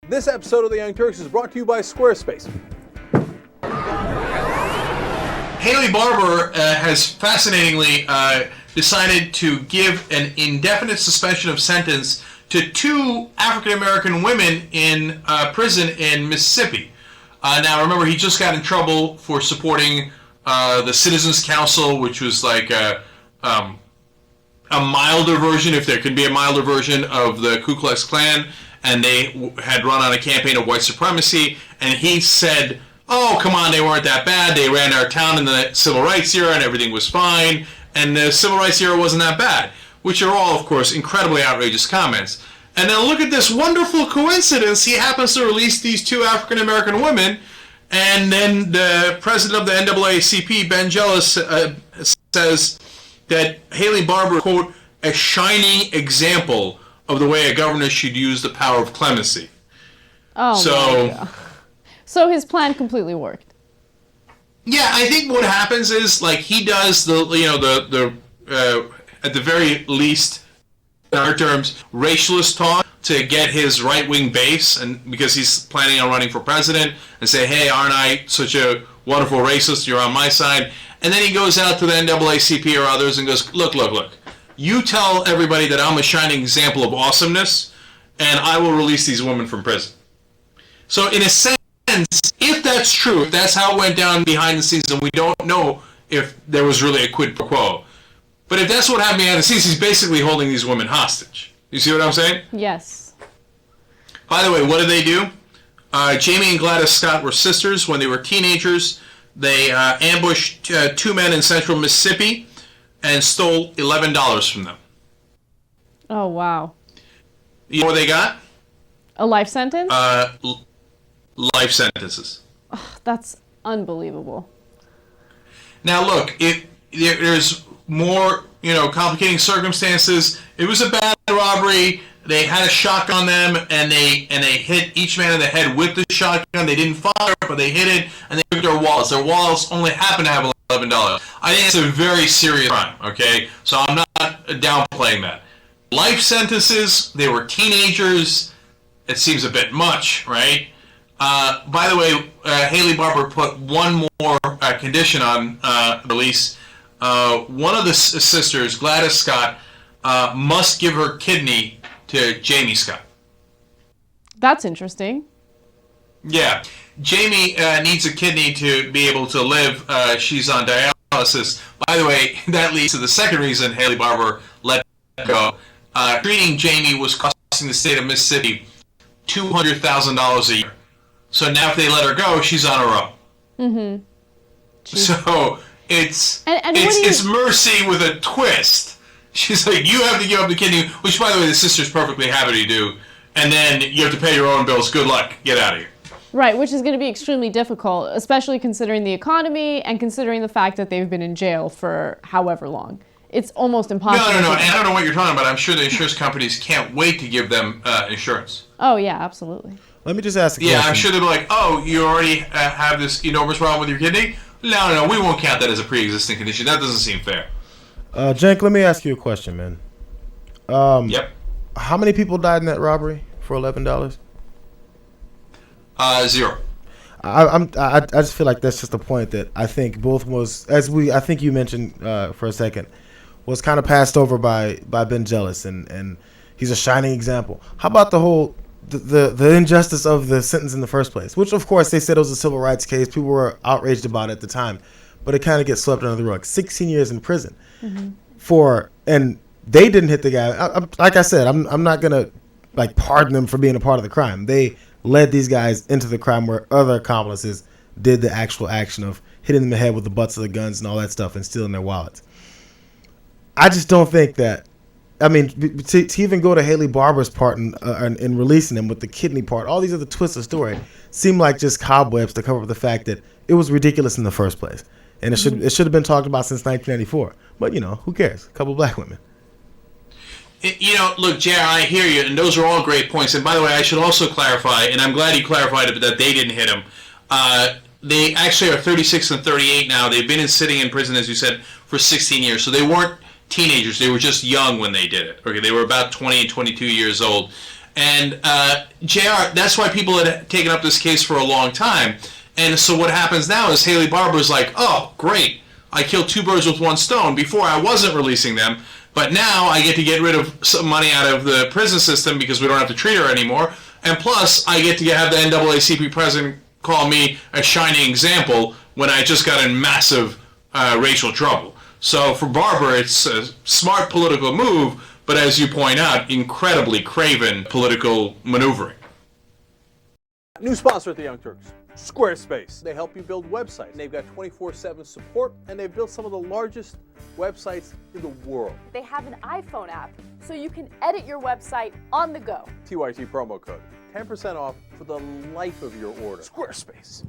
This episode of The Young Turks is brought to you by Squarespace. Haley Barbour has fascinatingly decided to give an indefinite suspension of sentence to 2 African-American women in prison in Mississippi. Now, remember, he just got in trouble for supporting the Citizens Council, which was like a milder version, if there can be a milder version, of the Ku Klux Klan, and they had run on a campaign of white supremacy, and he said, oh, come on, they weren't that bad. They ran our town in the civil rights era, and everything was fine, and the civil rights era wasn't that bad, which are all, of course, incredibly outrageous comments. And then look at this wonderful coincidence. He happens to release these 2 African-American women, and then the president of the NAACP, Ben Jealous, says that Haley Barbour, quote, a shining example of the way a governor should use the power of clemency. Oh, so, so his plan completely worked. Yeah, I think what happens is, like, he does the at the very least, in our terms, racialist talk to get his right-wing base, and because he's planning on running for president, and say, hey, aren't I such a wonderful racist? You're on my side. And then he goes out to the NAACP or others and goes, look. You tell everybody that I'm a shining example of awesomeness, and I will release these women from prison. So in a sense, if that's true, if that's how it went down behind the scenes, and we don't know if there was really a quid pro quo, but if that's what happened behind the scenes, he's basically holding these women hostage. You see what I'm saying? Yes. By the way, what did they do? Jamie and Gladys Scott were sisters when they were teenagers. They ambushed 2 men in central Mississippi and stole $11 from them. Oh, wow. You know what they got? A life sentence? Life sentences. Oh, that's unbelievable. Now, look, there's more, complicating circumstances. It was a bad robbery. They had a shotgun on them, and they hit each man in the head with the shotgun. They didn't fire, but they hit it, and they took their wallets. Their wallets only happened to have $11. I think it's a very serious crime, okay? So I'm not downplaying that. Life sentences, they were teenagers. It seems a bit much, right? By the way, Haley Barbour put one more condition on release. One of the sisters, Gladys Scott, must give her kidney to Jamie Scott. That's interesting. Yeah. Jamie needs a kidney to be able to live. She's on dialysis. By the way, that leads to the second reason Haley Barbour let go. Treating Jamie was costing the state of Mississippi $200,000 a year. So now if they let her go, she's on her own. Mm-hmm. So it's mercy with a twist. She's like, you have to give up the kidney, which, by the way, the sister's perfectly happy to do, and then you have to pay your own bills. Good luck. Get out of here. Right, which is going to be extremely difficult, especially considering the economy and considering the fact that they've been in jail for however long. It's almost impossible. No. And I don't know what you're talking about. I'm sure the insurance companies can't wait to give them insurance. Oh, yeah, absolutely. Let me just ask a question. Yeah, I'm sure they'll be like, oh, you already have this enormous problem with your kidney? No, we won't count that as a pre-existing condition. That doesn't seem fair. Cenk, let me ask you a question, man. Yep. How many people died in that robbery for $11? 0. I just feel like that's just a point that I think both was, I think you mentioned for a second, was kind of passed over by Ben Jealous, and he's a shining example. How about the whole the injustice of the sentence in the first place, which of course they said it was a civil rights case. People were outraged about it at the time, but it kind of gets swept under the rug. 16 years in prison and they didn't hit the guy. Like I said, I'm not gonna pardon them for being a part of the crime. They led these guys into the crime where other accomplices did the actual action of hitting them in the head with the butts of the guns and all that stuff and stealing their wallets. I just don't think that. I mean, to even go to Haley Barbour's part in releasing him with the kidney part, all these other twists of story seem like just cobwebs to cover up the fact that it was ridiculous in the first place, and it should have been talked about since 1994. But who cares? A couple black women. Look, Jer, I hear you, and those are all great points. And by the way, I should also clarify, and I'm glad you clarified it, that they didn't hit him. They actually are 36 and 38 now. They've been sitting in prison, as you said, for 16 years. So they weren't teenagers. They were just young when they did it. Okay, they were about 20 and 22 years old. And JR, that's why people had taken up this case for a long time. And so what happens now is Haley Barbour's like, oh, great, I killed two birds with one stone. Before I wasn't releasing them, but now I get to get rid of some money out of the prison system because we don't have to treat her anymore. And plus, I get to have the NAACP president call me a shining example when I just got in massive racial trouble. So for Barbour, it's a smart political move, but as you point out, incredibly craven political maneuvering. New sponsor at the Young Turks, Squarespace. They help you build websites. They've got 24/7 support, and they've built some of the largest websites in the world. They have an iPhone app, so you can edit your website on the go. TYT promo code, 10% off for the life of your order. Squarespace.